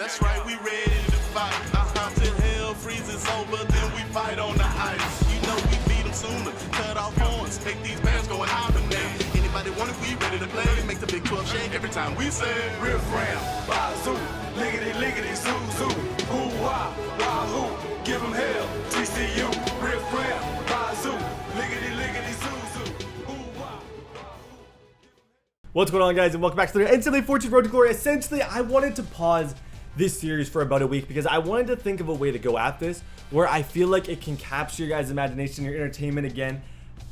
That's right, we ready to fight. Till hell freezes over, then we fight on the ice. You know we beat them sooner, cut off horns, make these bands go and hibernate. Anybody want it, we ready to play. Make the Big 12 shake every time we say Riff Ram, Bazoo, Liggity, Liggity, Zoo, Zoo, Hoo, Wah, Wahoo, give them hell, TCU, Riff Ram, Bazoo, Liggity, Liggity, Zoo, Zoo, Hoo, Wah. What's going on, guys, and welcome back to the NCAA 14 Road to Glory. Essentially, I wanted to pause this series for about a week because I wanted to think of a way to go at this where I feel like it can capture your guys' imagination, your entertainment again.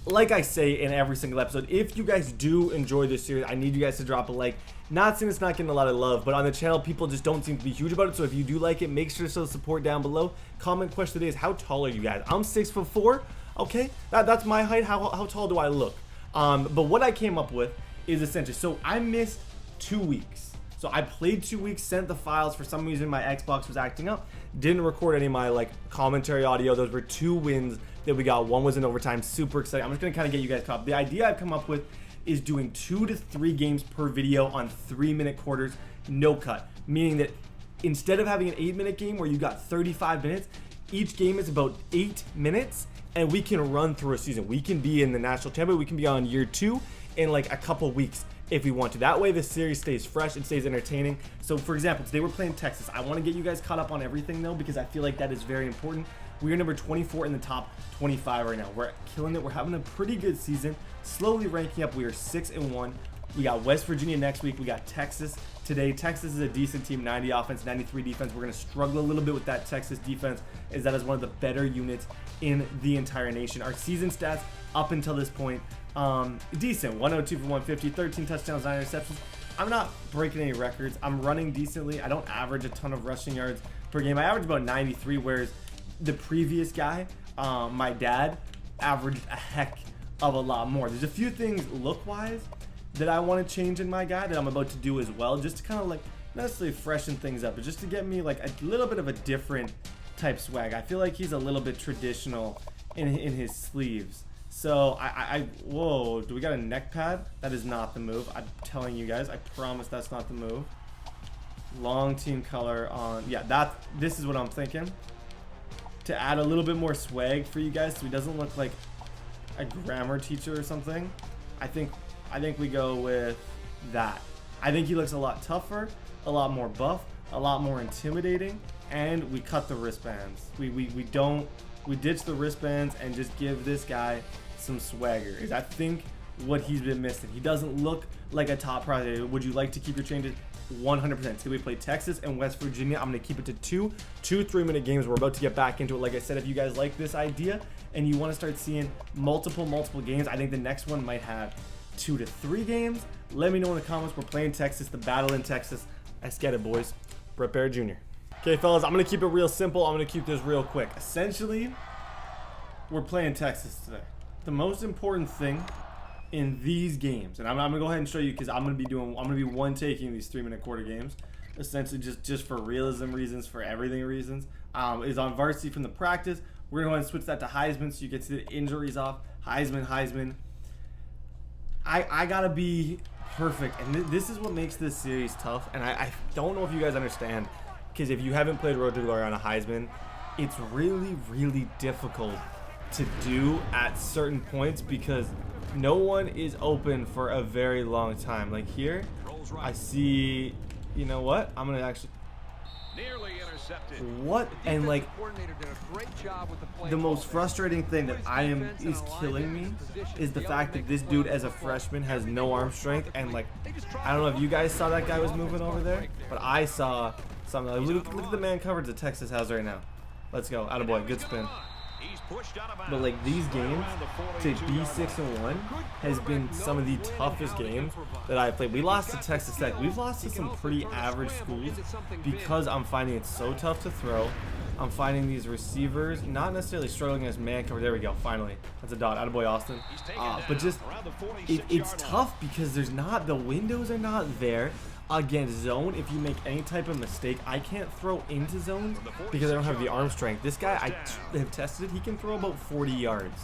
Like I say in every single episode, if you guys do enjoy this series, I need you guys to drop a like. Not saying it's not getting a lot of love, but on the channel, people just don't seem to be huge about it. So if you do like it, make sure to show support down below. Comment question today is, how tall are you guys? I'm 6'4". Okay, that's my height. How tall do I look? But what I came up with is essentially, so I missed 2 weeks. So I played 2 weeks, sent the files. For some reason, my Xbox was acting up. Didn't record any of my commentary audio. Those were 2 wins that we got. One was in overtime. Super exciting. I'm just gonna kind of get you guys caught up. The idea I've come up with is doing 2 to 3 games per video on 3-minute quarters, no cut. Meaning that instead of having an 8-minute game where you got 35 minutes, each game is about 8 minutes, and we can run through a season. We can be in the national championship. We can be on year 2 in a couple weeks if we want to. That way the series stays fresh and stays entertaining. So for example, today we're playing Texas. I want to get you guys caught up on everything though, because I feel like that is very important. We are number 24 in the top 25 right now. We're killing it. We're having a pretty good season, slowly ranking up. We are 6-1. We got West Virginia next week. We got Texas today. Texas is a decent team, 90 offense, 93 defense. We're going to struggle a little bit with that Texas defense, as that is one of the better units in the entire nation. Our season stats up until this point, decent. 102 for 150, 13 touchdowns, 9 interceptions. I'm not breaking any records. I'm running decently. I don't average a ton of rushing yards per game. I average about 93, whereas the previous guy, my dad, averaged a heck of a lot more. There's a few things look-wise that I want to change in my guy that I'm about to do as well, just to kind of not necessarily freshen things up, but just to get me a little bit of a different type swag. I feel like he's a little bit traditional in his sleeves. So whoa, do we got a neck pad? That is not the move. I'm telling you guys, I promise that's not the move. Long team color on, yeah, this is what I'm thinking. To add a little bit more swag for you guys so he doesn't look like a grammar teacher or something. I think we go with that. I think he looks a lot tougher, a lot more buff, a lot more intimidating, and we cut the wristbands. We ditch the wristbands and just give this guy some swagger. Is I think what he's been missing. He doesn't look like a top priority. Would you like to keep your changes? 100%. So we play Texas and West Virginia. I'm going to keep it to two 3-minute games. We're about to get back into it. Like I said, if you guys like this idea and you want to start seeing multiple games, I think the next one might have 2 to 3 games. Let me know in the comments. We're playing Texas, the battle in Texas. Let's get it, boys. Brett Barrett Jr. Okay, fellas, I'm going to keep it real simple. I'm going to keep this real quick. Essentially, we're playing Texas today. The most important thing in these games, and I'm gonna go ahead and show you, because I'm gonna be one-taking these 3-minute quarter games, essentially just for realism reasons, for everything reasons, is on varsity from the practice. We're gonna go ahead and switch that to Heisman so you get to the injuries off. Heisman. I gotta be perfect, and this is what makes this series tough, and I don't know if you guys understand, because if you haven't played Road to Glory on a Heisman, it's really difficult to do at certain points because no one is open for a very long time. Like here, I see, you know what? I'm gonna actually, what? And the most frustrating thing that is killing me is the fact that this dude as a freshman has no arm strength, and I don't know if you guys saw that guy was moving over there, but I saw something. Look at the man coverage that Texas has right now. Let's go. Attaboy. Good spin. But these games, to be 6-1 has been some of the toughest games that I've played. We lost to Texas Tech. We've lost to some pretty average schools because I'm finding it so tough to throw. I'm finding these receivers not necessarily struggling as man cover. There we go. Finally, that's a dot. Attaboy, Austin. But just it's tough because the windows are not there. Against zone, if you make any type of mistake, I can't throw into zones because I don't have the arm strength. This guy, I have tested, he can throw about 40 yards.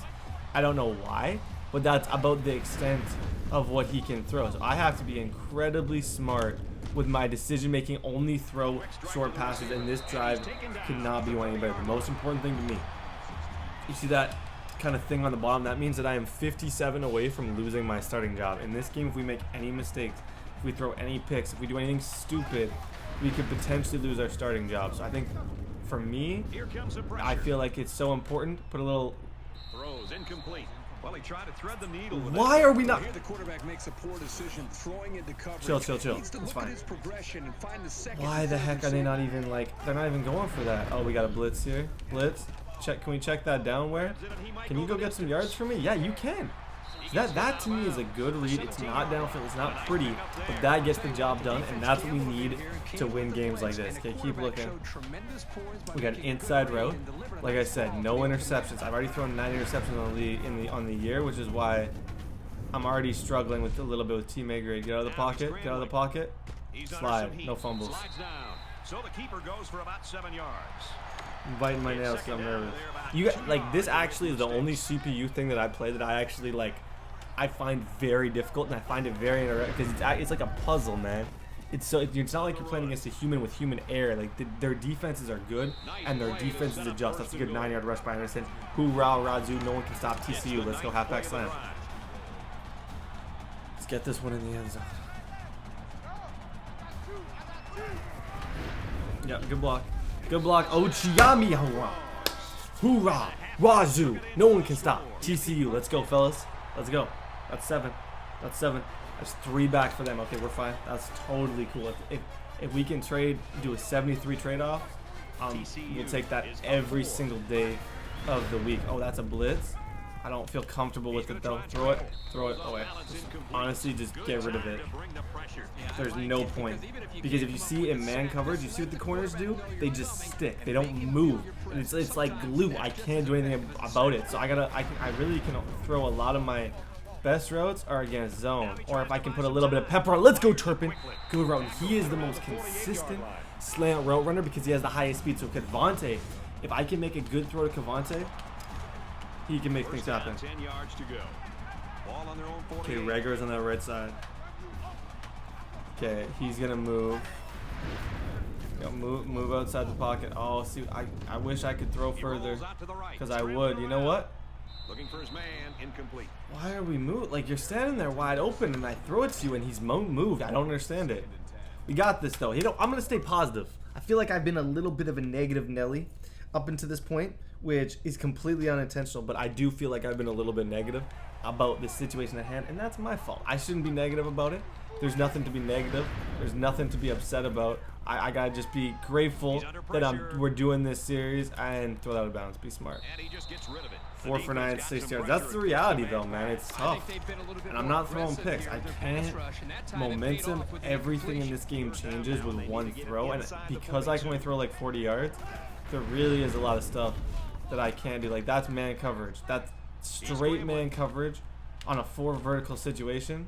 I don't know why, but that's about the extent of what he can throw. So I have to be incredibly smart with my decision making, only throw short passes, and this drive could not be going any better. The most important thing to me, you see that kind of thing on the bottom? That means that I am 57 away from losing my starting job. In this game, if we make any mistakes, if we throw any picks, if we do anything stupid, we could potentially lose our starting job. So I think for me, I feel like it's so important. Put a little... Throws incomplete. Well, he tried to thread the needle. Why are we not... Here the quarterback makes a poor decision throwing into coverage. Chill. Needs to It's look fine. at his progression and find the second Why the and heck third are they not receiver. even like... They're not even going for that. Oh, we got a blitz here. Blitz. Check. Can we check that down where? Can you go get some yards for me? Yeah, you can. That to me is a good read. It's not downfield. It's not pretty, but that gets the job done, and that's what we need to win games like this. Okay, keep looking. We got an inside route. Like I said, no interceptions. I've already thrown 9 interceptions on the year, which is why I'm already struggling with a little bit with teammate grade. Get out of the pocket. Get out of the pocket. Slide. No fumbles. So the keeper goes for about 7 yards. I'm biting my nails because I'm nervous. You like this actually is the only CPU thing that I play that I actually like. I find very difficult, and I find it very interesting because it's like a puzzle, man. It's not like you're playing against a human with human error. Like their defenses are good, and their defenses adjust. That's a good 9-yard rush by Anderson. Hoorah, Razoo! No one can stop TCU. Let's go halfback slam. Let's get this one in the end zone. Yeah, good block. Good block. Ochiami, hoorah! Hoorah! Razoo! No one can stop TCU. Let's go, fellas. Let's go. That's 7. That's 7. That's 3 back for them. Okay, we're fine. That's totally cool. If we can do a 73 trade-off, we'll take that every single day of the week. Oh, that's a blitz. I don't feel comfortable with it though. Throw it away. Honestly, just get rid of it. There's no point, because if you see in man coverage, you see what the corners do? They just stick. They don't move. And it's like glue. I can't do anything about it. So I really can throw a lot of my best routes are against zone, or if I can put a little bit of pepper on. Let's go, Turpin. Good route. He is the most consistent slant route runner because he has the highest speed. So Cavante, if I can make a good throw to Cavante, he can make things happen. 10 yards to go. Ball on their own 48. Okay, Rager's on the right side. Okay, he's gonna move. Yo, move outside the pocket. Oh, see, I wish I could throw further, because I would. You know what? Looking for his man, incomplete. Why are we moving? Like, you're standing there wide open, and I throw it to you, and he's moved. I don't understand it. We got this, though. I'm gonna stay positive. I feel like I've been a little bit of a negative Nelly up until this point, which is completely unintentional, but I do feel like I've been a little bit negative about the situation at hand, and that's my fault. I shouldn't be negative about it. There's nothing to be negative. There's nothing to be upset about. I gotta just be grateful that we're doing this series and throw that out of bounds. Be smart. And he just gets rid of it. 4 for 9, 6 yards. That's the reality, though, man. It's tough, and I'm not throwing picks. I can't. Momentum, everything in this game changes with one throw, and because I can only throw like 40 yards, there really is a lot of stuff that I can't do. Like, that's man coverage. That's straight man coverage on a 4 vertical situation.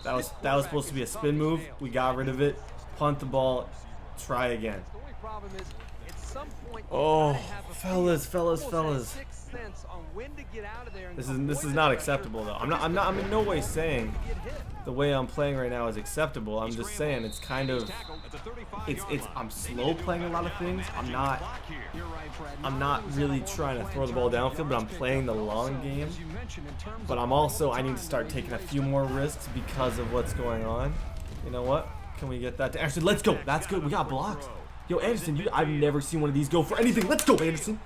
That was supposed to be a spin move. We got rid of it. Punt the ball. Try again. Oh, fellas. This is not acceptable, though. I'm in no way saying the way I'm playing right now is acceptable. I'm just saying it's kind of I'm slow playing a lot of things. I'm not really trying to throw the ball downfield, but I'm playing the long game. But I need to start taking a few more risks because of what's going on. You know what? Can we get that to Anderson? Let's go. That's good. We got blocked. Yo, Anderson, I've never seen one of these go for anything. Let's go, Anderson.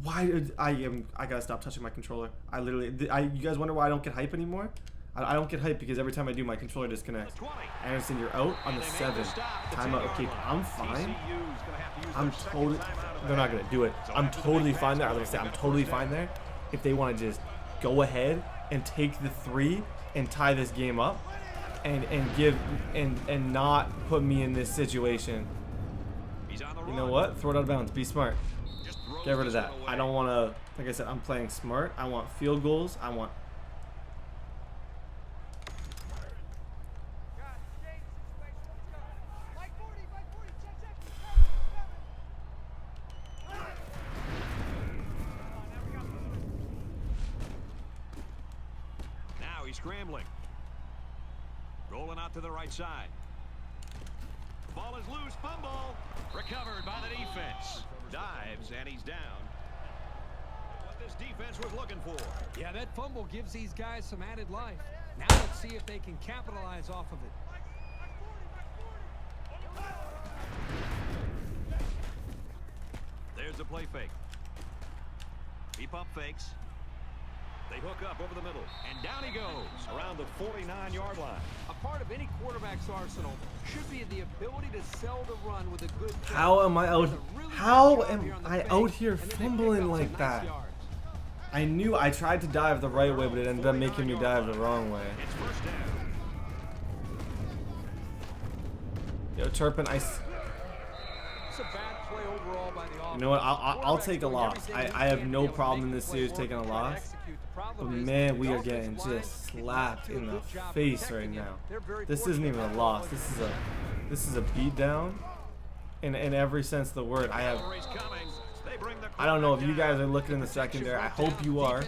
Why did I gotta stop touching my controller. You guys wonder why I don't get hype anymore? I don't get hype because every time I do, my controller disconnects. Anderson, you're out on the 7. Timeout. Okay, I'm fine. They're not gonna do it. I'm totally fine there. I was gonna say I'm totally fine there. If they want to just go ahead and take the 3 and tie this game up, and not put me in this situation. You know what? Throw it out of bounds. Be smart. Get rid of that. I don't want to, like I said, I'm playing smart. I want field goals. I want... Now he's scrambling. Rolling out to the right side. is loose. Fumble. Recovered by the defense. Dives, and he's down. What this defense was looking for. Yeah, that fumble gives these guys some added life. Now let's see if they can capitalize off of it. There's the play fake. He pump fakes. They hook up over the middle. And down he goes around the 49-yard line. A part of any quarterback's arsenal should be the ability to sell the run with a good throw. How am I out? Does a really How good job am here on the I fake, out here and then they pick fumbling up some like nice that? yards. I knew I tried to dive the right way, but it ended up making me dive the wrong way. It's first down. Yo, Turpin, It's a bad play overall by the offense. you know what? I'll take a loss. I have no problem in this series taking a loss. But man, we are getting just slapped in the face right now. This isn't even a loss. This is a beatdown in every sense of the word. I don't know if you guys are looking in the secondary. I hope you are.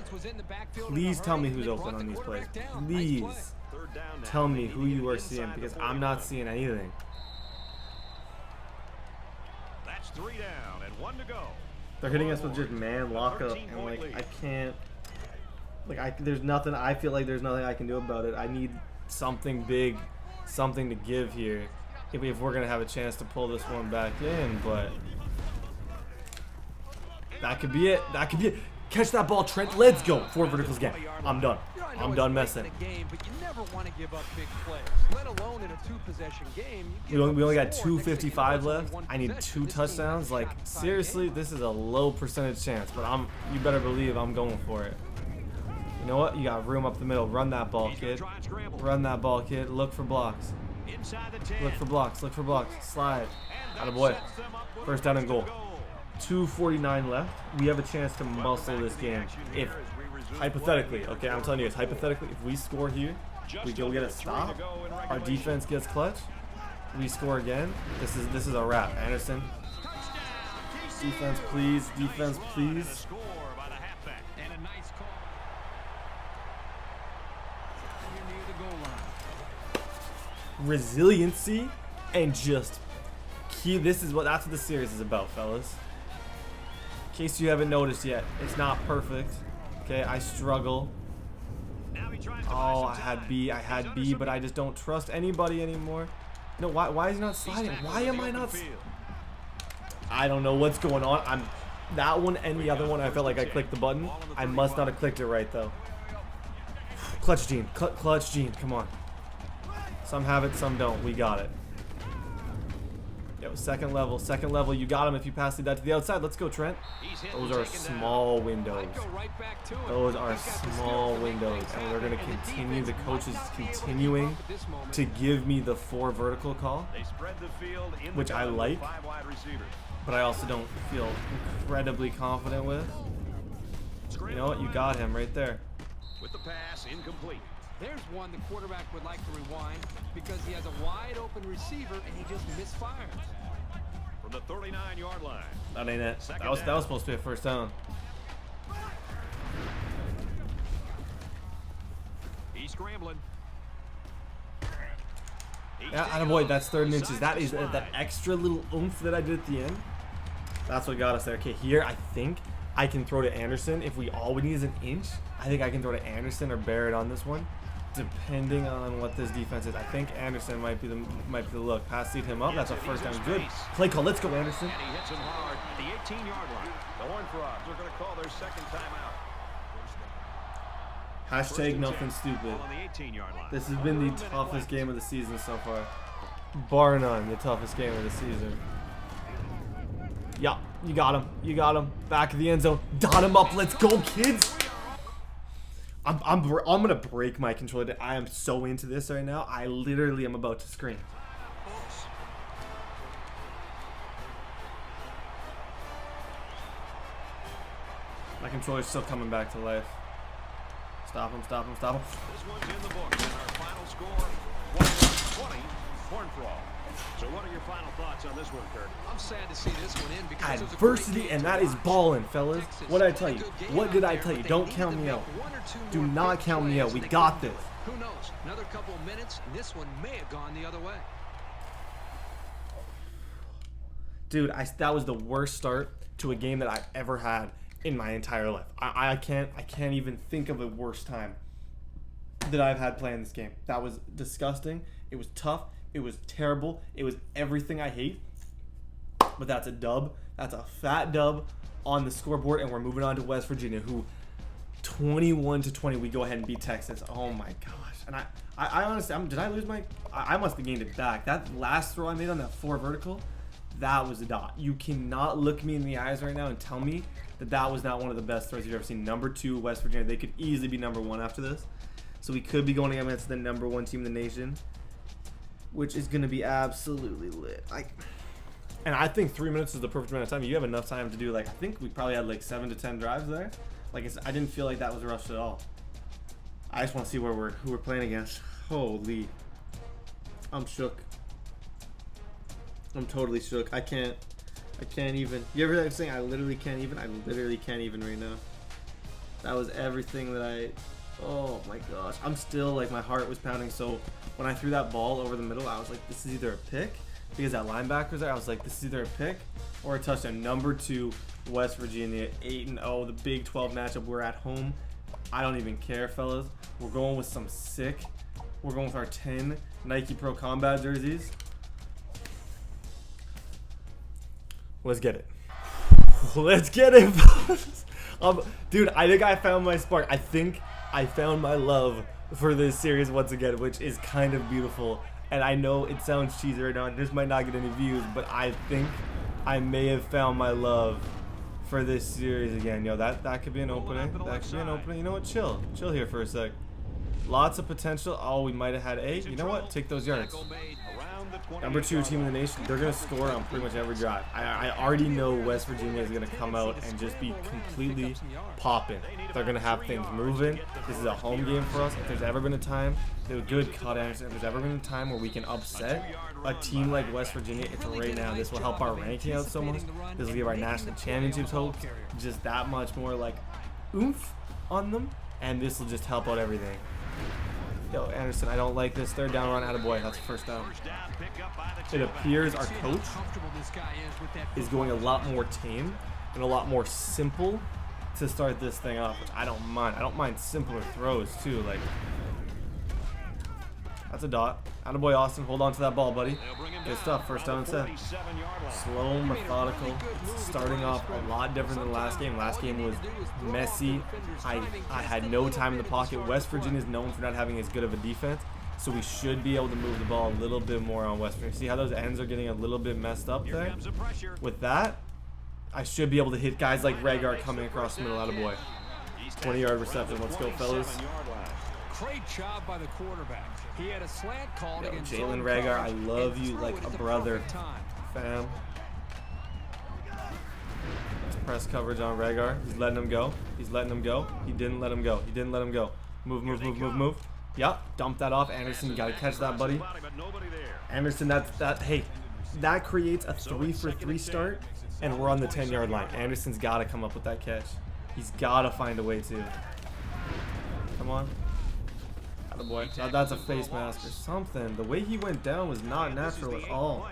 Please tell me who's open on these plays. Please tell me who you are seeing, because I'm not seeing anything. That's 3 down and 1 to go. They're hitting us with just man lockup, and like I can't. There's nothing. I feel like there's nothing I can do about it. I need something big, something to give here, if we're gonna have a chance to pull this one back in. But that could be it. That could be it. Catch that ball, Trent. Let's go. 4 verticals again. I'm done. I'm done messing. We only got 2:55 left. I need 2 touchdowns. Like, seriously, this is a low percentage chance, but you better believe I'm going for it. You know what? You got room up the middle. Run that ball, kid. Run that ball, kid. Look for blocks. Look for blocks. Look for blocks. Slide. Attaboy. First down and goal. 2:49 left. We have a chance to muscle this game. If, hypothetically, okay, I'm telling you, it's hypothetically, if we score here, we go get a stop, our defense gets clutch, we score again, this is a wrap. Anderson. Defense, please. Defense, please. Resiliency and just keep. That's what the series is about, fellas. In case you haven't noticed yet, it's not perfect. Okay, I struggle. Oh, I had B, but I just don't trust anybody anymore. No, why is he not sliding? Why am I not? I don't know what's going on. That one and the other one, I felt like I clicked the button. I must not have clicked it right though. Clutch Gene, clutch Gene, come on. Some have it, some don't. We got it. Yo, second level. You got him if you pass that to the outside. Let's go, Trent. Those are small windows. Those are small windows, and we're gonna continue. The coach is continuing to give me the 4 vertical call, which I like, but I also don't feel incredibly confident with. You know what? You got him right there. With the pass incomplete. There's one the quarterback would like to rewind because he has a wide open receiver and he just misfires. From the 39-yard line. That ain't it. That was supposed to be a first down. He's scrambling. Yeah, attaboy, that's 3rd and inches. That is that extra little oomph that I did at the end. That's what got us there. Okay, here I think I can throw to Anderson. If we all we need is an inch, I think I can throw to Anderson or Barrett on this one, depending on what this defense is. I think Anderson might be the look. Pass lead him up. That's a first down. Good play call. Let's go, Anderson. And he hits him hard at the 18-yard line. The Horned Frogs are going to call their second timeout. Hashtag nothing stupid. On the 18-yard line. This has been the toughest game of the season so far. Bar none, the toughest game of the season. Yeah, you got him. You got him. Back of the end zone. Dot him up. Let's go, kids. I'm gonna break my controller. I am so into this right now. I literally am about to scream. My controller's still coming back to life. Stop him, stop him, stop him. This one's in the book, and our final score, 20, Horned Frog. So what are your final thoughts on this one, Kurt? I'm sad to see this one in because adversity, and that is ballin', fellas. What did I tell you? What did I tell you? Don't count me out. Do not count me out. We got this. Who knows? Another couple of minutes, and this one may have gone the other way. Dude, that was the worst start to a game that I've ever had in my entire life. I can't even think of a worse time that I've had playing this game. That was disgusting. It was tough. It was terrible. It was everything I hate. But that's a dub. That's a fat dub on the scoreboard, and we're moving on to West Virginia, who 21-20 we go ahead and beat Texas. Oh my gosh. And I honestly, did I lose my? I must have gained it back. That last throw I made on that 4 vertical, that was a dot. You cannot look me in the eyes right now and tell me that was not one of the best throws you've ever seen. Number 2, West Virginia. They could easily be number 1 after this. So we could be going against the number 1 team in the nation, which is going to be absolutely lit. And I think 3 minutes is the perfect amount of time. You have enough time to do, I think we probably had 7 to 10 drives there. I didn't feel like that was rushed at all. I just want to see who we're playing against. Holy. I'm shook. I'm totally shook. I can't even. You ever saying I literally can't even? I literally can't even right now. That was everything that oh my gosh. I'm still my heart was pounding. So when I threw that ball over the middle, I was like, this is either a pick, because that linebacker's there. I was like, this is either a pick or a touchdown. Number 2, West Virginia, 8-0, the Big 12 matchup. We're at home. I don't even care, fellas. We're going with some sick. We're going with our 10 Nike Pro Combat jerseys. Let's get it. Let's get it. Dude, I think I found my spark. I think I found my love for this series once again, which is kind of beautiful. And I know it sounds cheesy right now. This might not get any views, but I think I may have found my love for this series again. Yo, that could be an opening. That could be an opening. You know what? Chill here for a sec. Lots of potential. Oh, we might have had 8. You know what? Take those yards. Number 2 team in the nation. They're going to score on pretty much every drive. I already know West Virginia is going to come out and just be completely popping. They're going to have things moving. This is a home game for us. If there's ever been a time, good cut Anderson. If there's ever been a time where we can upset a team like West Virginia, it's right now. This will help our ranking out so much. This will give our national championships hope. Just that much more oomph on them. And this will just help out everything. Yo, Anderson, I don't like this 3rd down run. Attaboy, that's a 1st down. It appears our coach is going a lot more tame and a lot more simple to start this thing off, which I don't mind. I don't mind simpler throws, too. That's a dot. Attaboy, Austin. Hold on to that ball, buddy. Good stuff. 1st down and 7. Slow, methodical. Starting off a lot different than last game. Last game was messy. I had no time in the pocket. West Virginia is known for not having as good of a defense, so we should be able to move the ball a little bit more on West Virginia. See how those ends are getting a little bit messed up there? With that, I should be able to hit guys like Regar coming across the middle. Attaboy. 20-yard reception. Let's go, fellas. Great job by the quarterback. He had a slant call against Jalen Regar, I love you like a brother, fam. Press coverage on Regar. He's letting him go. He didn't let him go. Move. Yep, dump that off. Anderson, you gotta catch that, buddy. Anderson, that creates a 3-for-3 start, and we're on the 10-yard line. Anderson's gotta come up with that catch. He's gotta find a way to. Come on. Boy, that's a face mask or something. The way he went down was not natural at all.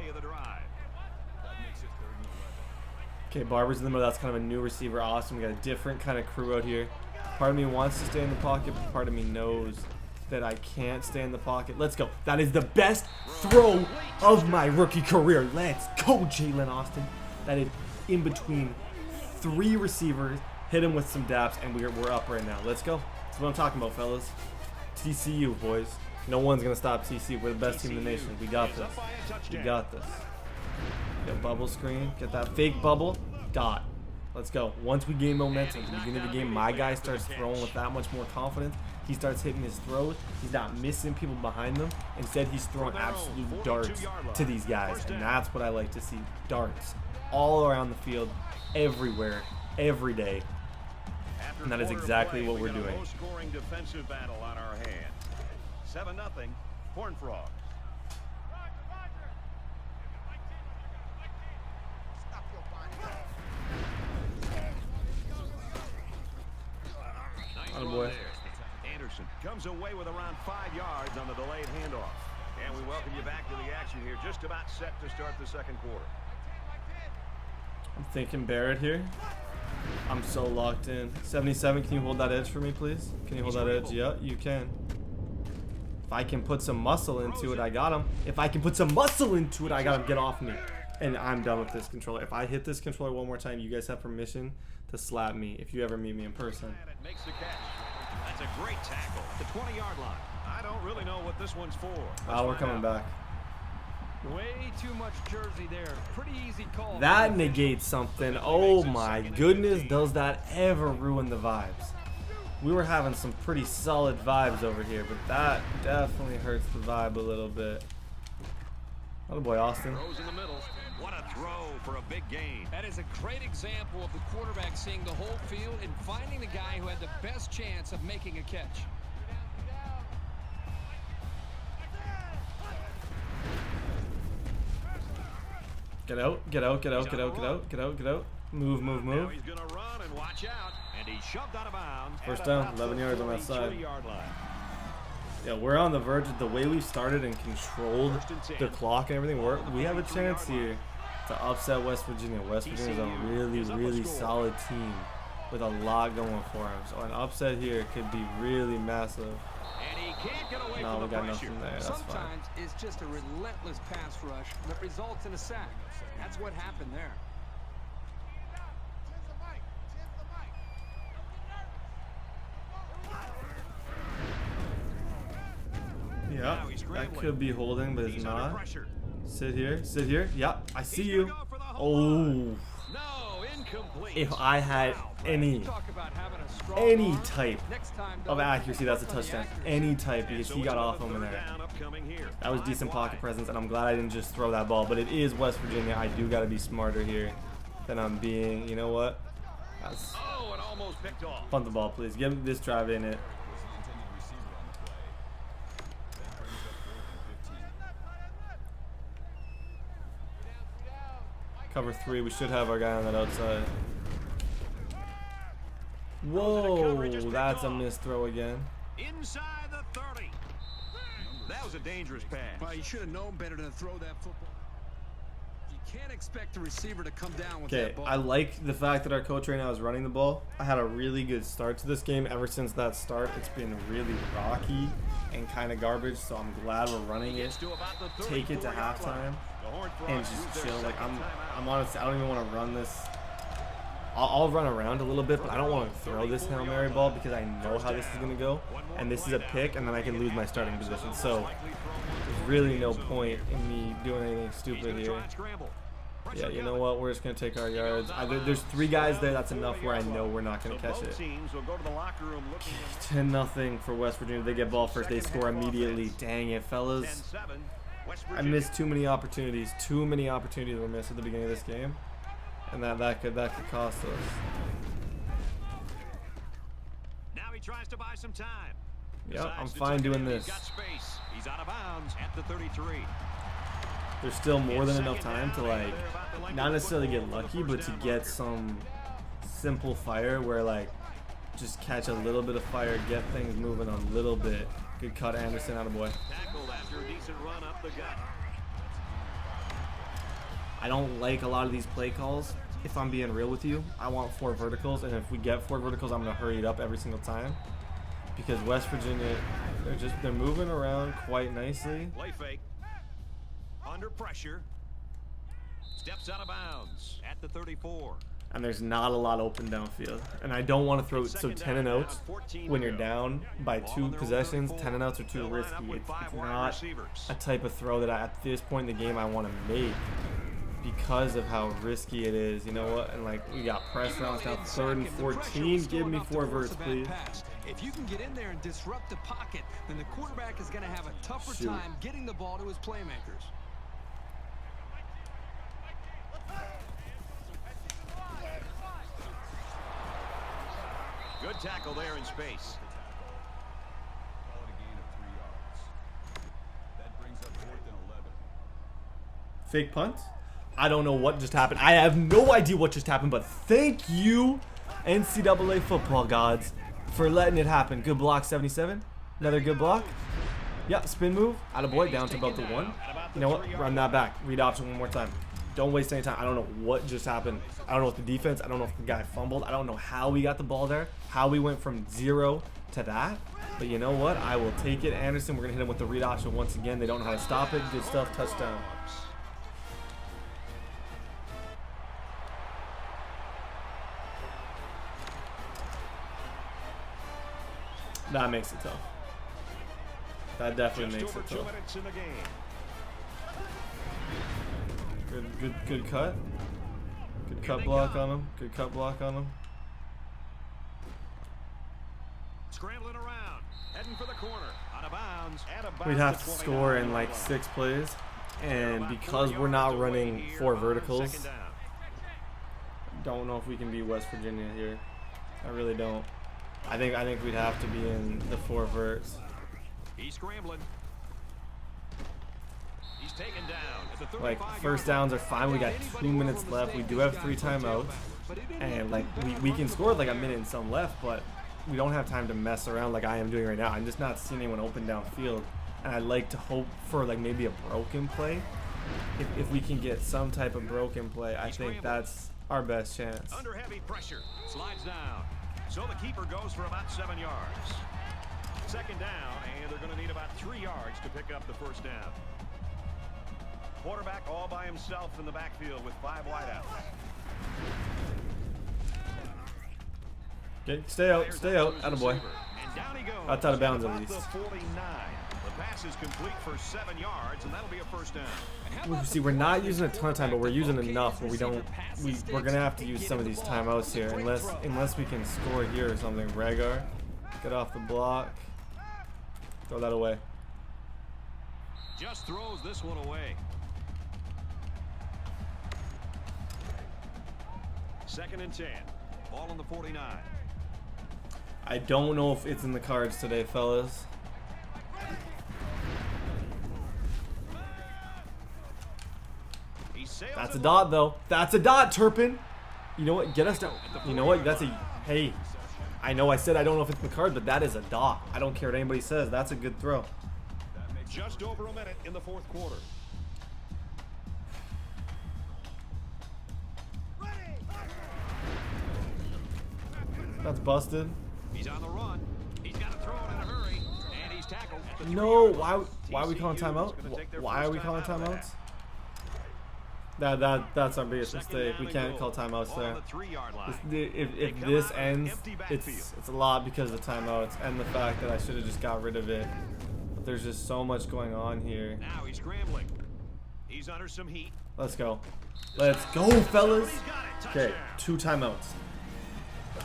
Okay, Barber's in the middle. That's kind of a new receiver. Awesome. We got a different kind of crew out here. Part of me wants to stay in the pocket, but part of me knows that I can't stay in the pocket. Let's go. That is the best throw of my rookie career. Let's go, Jalen Austin. That is in between 3 receivers. Hit him with some daps, and we're up right now. Let's go. That's what I'm talking about, fellas. TCU, boys. No one's going to stop TCU. We're the best team in the nation. We got this. Get bubble screen. Get that fake bubble. Dot. Let's go. Once we gain momentum, at the beginning of the game, my guy starts throwing with that much more confidence. He starts hitting his throws. He's not missing people behind them. Instead, he's throwing absolute darts to these guys. And that's what I like to see. Darts. All around the field. Everywhere. Every day. And that is exactly what we're doing. Low-scoring defensive battle on our hands. 7-0, Horned Frogs. Oh boy. Anderson comes away with around 5 yards on the delayed handoff. And we welcome you back to the action here, just about set to start the 2nd quarter. I'm thinking Barrett here. I'm so locked in. 77, can you hold that edge for me, please? Can you hold that edge? Yeah, you can. If I can put some muscle into it, I got him. If I can put some muscle into it, I got him. Get off me. And I'm done with this controller. If I hit this controller one more time, you guys have permission to slap me if you ever meet me in person. Makes the catch. That's a great tackle at the 20-yard line. I don't really know what this one's for. Oh, we're coming back. Way too much jersey there. Pretty easy call. That negates something. Oh my goodness, does that ever ruin the vibes? We were having some pretty solid vibes over here, but that definitely hurts the vibe a little bit. Oh boy, Austin. Throws in the middle. What a throw for a big gain. That is a great example of the quarterback seeing the whole field and finding the guy who had the best chance of making a catch. Get out, get out, get out, get out, get out, get out, get out. Move, move, Now move. he's going to run and watch out. And he's shoved out of bounds. First at down, about 11 yards on that 42 side. yard line. Yeah, we're on the verge of the way we started and controlled the clock and everything. We have a chance here to upset West Virginia. West Virginia is a really, really solid team with a lot going for them. So an upset here could be really massive. And he can't get away No, from we the got pressure. nothing there. That's fine. Sometimes it's just a relentless pass rush that results in a sack. That's what happened there. Yeah, Now he's that scrambling. could be holding, but it's He's under not. pressure. Sit here, sit here. Yep, I see He's you. gonna go for the home run. Oh, No, incomplete. if I had any Talk about having a strong arm. type Next time, of though, accuracy, that's a work on the touchdown. accuracy. Any type, And because so he it's got off another him in third there. down upcoming here. That was 5 decent pocket wide. presence, and I'm glad I didn't just throw that ball. But it is West Virginia. I do got to be smarter here than I'm being. You know what? That's Oh, it almost picked off. punt the ball, please. Give this drive in it. Cover 3. We should have our guy on that outside. Whoa, that's a missed throw again. Inside the 30. That was a dangerous pass. Well, you should have known better than to throw that football. You can't expect the receiver to come down with Okay, that ball. I like the fact that our coach right now is running the ball. I had a really good start to this game. Ever since that start, it's been really rocky and kind of garbage, so I'm glad we're running it. Gets to about the Take it to 34-yard line. halftime The Horned and Frogs use just their chill. Like, second I'm timeout. honestly, I don't even want to run this. I'll run around a little bit, but I don't want to throw this Hail Mary ball because I know how this is going to go. And this is a pick, and then I can lose my starting position. So there's really no point in me doing anything He's stupid gonna try here. and scramble. Yeah, Pressure you know coming. what? We're just going to take our yards. There's 3 guys there. That's enough where I know we're not going to catch Both it. teams will go to the locker room looking 10-0 for West Virginia. They get ball first. They score immediately. Dang it, fellas. 10-7. West I Virginia. missed too many opportunities. Too many opportunities were missed at the beginning of this game, and that could cost us. Now he tries to buy some time. Yeah, I'm Decides to fine tuck it doing in. this. He's got space. He's out of bounds at the 33. There's still more than enough time to, like, not necessarily get lucky, but to get some simple fire where, like, just catch a little bit of fire, get things moving a little bit. Good cut, Anderson, out of boy. Tackled after a decent run up the gut. I don't like a lot of these play calls. If I'm being real with you, I want 4 verticals, and if we get 4 verticals, I'm gonna hurry it up every single time. Because West Virginia, they're moving around quite nicely. Play fake. Under pressure. Steps out of bounds at the 34. And there's not a lot open downfield. And I don't want to throw so 10 and outs when you're down by 2 possessions. 10 and outs are too risky. It's not a type of throw that at this point in the game I want to make because of how risky it is. You know what? And like we got pressure on us now, 3rd and 14. Give me 4 verts, please. If you can get in there and disrupt the pocket, then the quarterback is going to have a tougher Shoot. time getting the ball to his playmakers. Good tackle there in space. Call it a gain of 3 yards. That brings up 4th and 11. Fake punt? I don't know what just happened. I have no idea what just happened, but thank you, NCAA football gods, for letting it happen. Good block, 77. Another good block. Yep, spin move. Attaboy, down to about the 1. You know what? Run that back. Read option one more time. Don't waste any time. I don't know what just happened. I don't know if the defense, I don't know if the guy fumbled. I don't know how we got the ball there, how we went from 0 to that. But you know what? I will take it. Anderson, we're going to hit him with the read option once again. They don't know how to stop it. Good stuff. Touchdown. That makes it tough. That definitely makes it tough. Good cut. Good cut block on him. Good cut block on him. Scrambling around, heading for the corner, out of bounds. We'd have to score in like 6 plays, and because we're not running 4 verticals, don't know if we can beat West Virginia here. I really don't. I think we'd have to be in the 4 verts. He's scrambling. He's taken down at the 35-yard Like, first downs are fine. We got 2 minutes left. We do have 3 timeouts, and like we can score with like a minute and some left, but we don't have time to mess around like I am doing right now. I'm just not seeing anyone open downfield, and I'd like to hope for like maybe a broken play. If we can get some type of broken play, I think that's our best chance. Under heavy pressure, slides down. So the keeper goes for about 7 yards. Second down, and they're going to need about 3 yards to pick up the first down. Quarterback all by himself in the backfield with 5 wideouts. Okay, stay out, attaboy. That's out of bounds at least. The pass is complete for 7 yards, and that'll be a first down. See, we're not using a ton of time, but we're using enough where we're gonna have to use some of these timeouts here, unless we can score here or something. Regar, get off the block, throw that away. Just throws this one away. Second and 10. Ball on the 49. I don't know if it's in the cards today, fellas. That's a dot, though. That's a dot, Turpin. You know what? Get us down. You know what? That's a... Hey, I know I said I don't know if it's in the card, but that is a dot. I don't care what anybody says. That's a good throw. Just over a minute in the 4th quarter. That's busted. He's on the run. He's got to throw it in a hurry, and he's tackled. No, why are we calling timeout? Why are we calling timeouts? That's our biggest mistake. We can't call timeouts there. If this ends, it's a lot because of the timeouts and the fact that I should have just got rid of it. But there's just so much going on here. Now he's scrambling. He's under some heat. Let's go. Let's go, fellas. Okay, 2 timeouts.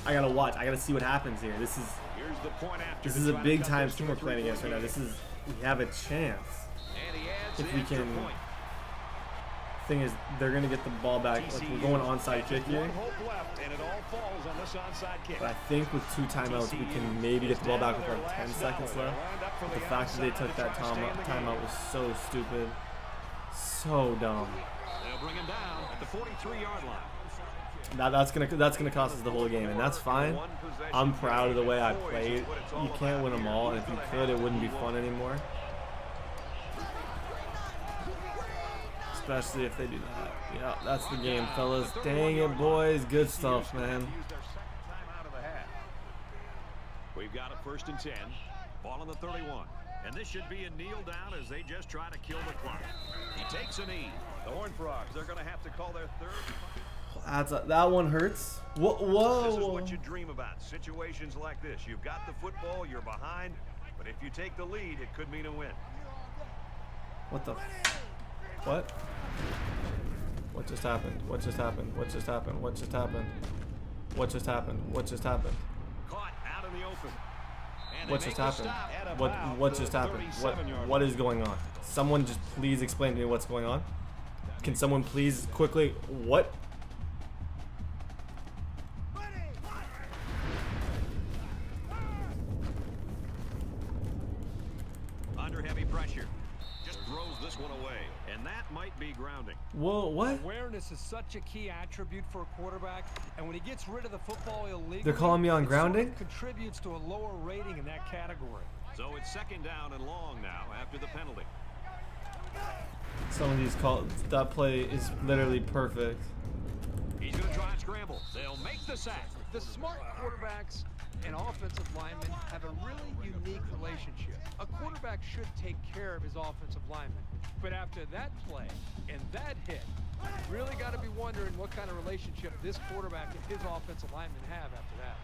I gotta watch. I gotta see what happens here. This is a big time team we're playing against right now. We have a chance if we can. Thing is, they're gonna get the ball back. Like, we're going onside kick here. But I think with 2 timeouts, we can maybe get the ball back with like 10 seconds left. But the fact that they took that timeout was so stupid, so dumb. They'll bring him down at the 43-yard line. That's gonna cost us the whole game, and that's fine. I'm proud of the way I played. You can't win them all, and if you could, it wouldn't be fun anymore. Especially if they do that. Yeah, that's the game, fellas. Dang it, boys. Good stuff, man. We've got a 1st and 10. Ball on the 31. And this should be a kneel down as they just try to kill the clock. He takes a knee. The Horned Frogs, they're going to have to call their 3rd. That one hurts. Whoa. This is what you dream about. Situations like this. You've got the football, you're behind, but if you take the lead, it could mean a win. What the... What? What just happened? What just happened? What just happened? What just happened? What just happened? What just happened? Caught out in the open. What just happened? What just happened? What is going on? Someone just please explain to me what's going on. Can someone please quickly... What? Under heavy pressure. Just throws this one away. And that might be grounding. Whoa, what? Awareness is such a key attribute for a quarterback, and when he gets rid of the football illegally, They're calling me on it grounding? sort of contributes to a lower rating in that category. So it's 2nd down and long now after the penalty. Some of these calls, that play is literally perfect. He's going to try and scramble. They'll make the sack. The smart quarterbacks and offensive linemen have a really unique relationship. A quarterback should take care of his offensive lineman. But after that play and that hit, you really got to be wondering what kind of relationship this quarterback and his offensive lineman have after that.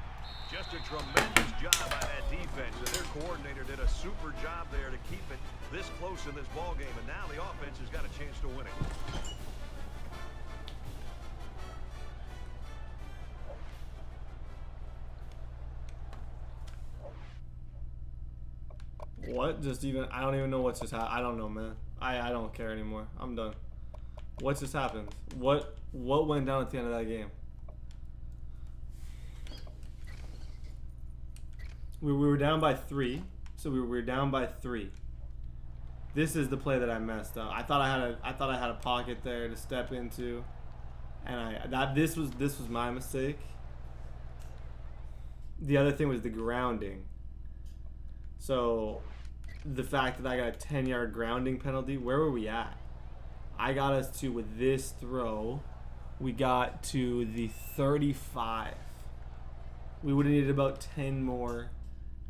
Just a tremendous job by that defense, and their coordinator did a super job there to keep it this close in this ball game, and now the offense has got a chance to win it. What? Just even, I don't even know what just happened. I don't know, man. I don't care anymore. I'm done. What just happened? What went down at the end of that game? We were down by 3. So we were down by 3. This is the play that I messed up. I thought I had a pocket there to step into, and this was my mistake. The other thing was the grounding. So the fact that I got a 10-yard grounding penalty, where were we at? I got us to, with this throw, we got to the 35. We would have needed about 10 more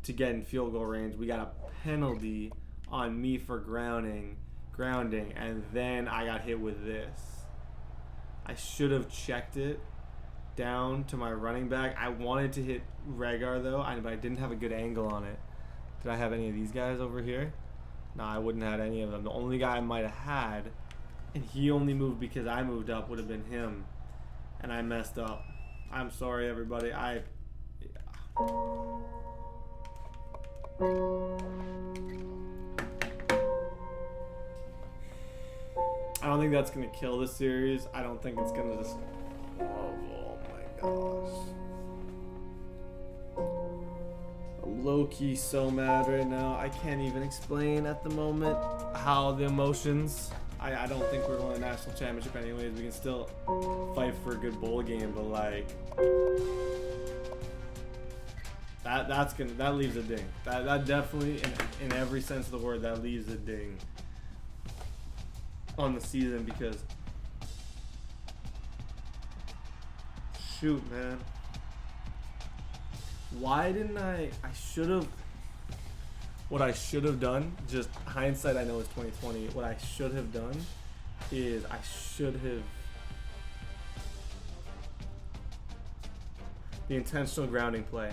to get in field goal range. We got a penalty on me for grounding, and then I got hit with this. I should have checked it down to my running back. I wanted to hit Regar though, but I didn't have a good angle on it. Did I have any of these guys over here? No, I wouldn't have had any of them. The only guy I might have had, and he only moved because I moved up, would have been him. And I messed up. I'm sorry, everybody. I don't think that's going to kill the series. I don't think it's going to just... Oh my gosh. I'm low-key so mad right now. I can't even explain at the moment how the emotions... I don't think we're going to the national championship anyways. We can still fight for a good bowl game, but like... That leaves a ding. That definitely, in every sense of the word, that leaves a ding on the season because... Shoot, man. Why didn't I should have... What I should have done, just hindsight, I know it's 2020. What I should have done is I should have... The intentional grounding play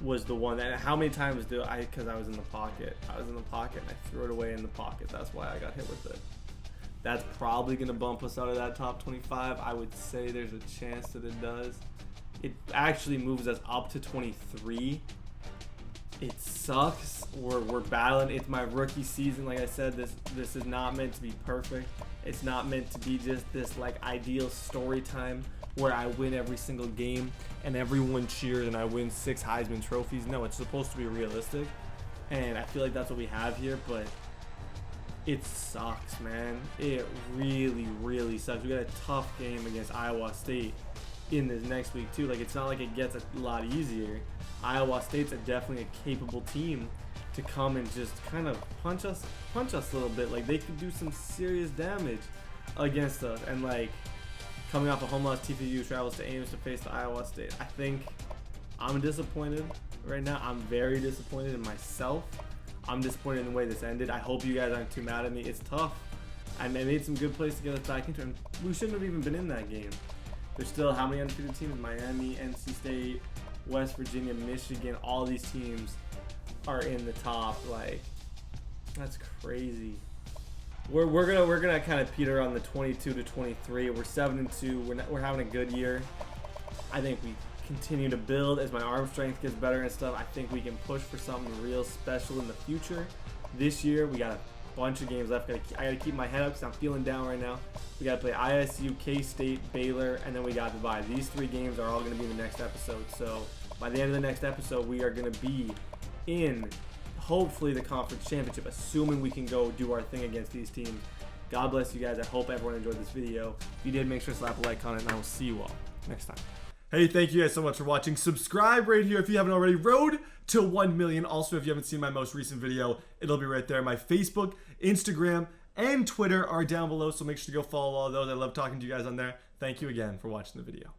was the one that... How many times do I... Because I was in the pocket. I was in the pocket and I threw it away in the pocket. That's why I got hit with it. That's probably going to bump us out of that top 25. I would say there's a chance that it does. It actually moves us up to 23. It sucks. We're battling. It's my rookie season. Like I said, this is not meant to be perfect. It's not meant to be just this like ideal story time where I win every single game and everyone cheers and I win 6 Heisman trophies. No, it's supposed to be realistic, and I feel like that's what we have here. But it sucks, man. It really, really sucks. We got a tough game against Iowa State in this next week too. Like, it's not like it gets a lot easier. Iowa State's definitely a capable team to come and just kind of punch us a little bit. Like, they could do some serious damage against us. And like, coming off a home loss, TCU travels to Ames to face the Iowa State. I think I'm disappointed right now. I'm very disappointed in myself. I'm disappointed in the way this ended. I hope you guys aren't too mad at me. It's tough. I made some good plays to get us back into it. We shouldn't have even been in that game. There's still how many undefeated teams? Miami, NC State, West Virginia, Michigan. All these teams are in the top. Like, that's crazy. We're gonna kind of peter on the 22 to 23. We're 7-2. We're having a good year. I think we continue to build as my arm strength gets better and stuff. I think we can push for something real special in the future. This year we got a bunch of games left. I gotta keep my head up because I'm feeling down right now. We gotta play ISU, K-State, Baylor, and then we got the bye. These 3 games are all gonna be in the next episode. So by the end of the next episode, we are gonna be in hopefully the conference championship, assuming we can go do our thing against these teams. God bless you guys. I hope everyone enjoyed this video. If you did, make sure to slap a like on it, and I will see you all next time. Hey, thank you guys so much for watching. Subscribe right here if you haven't already. Road to 1 million. Also, if you haven't seen my most recent video, it'll be right there. My Facebook, Instagram, and Twitter are down below, so make sure to go follow all those. I love talking to you guys on there. Thank you again for watching the video.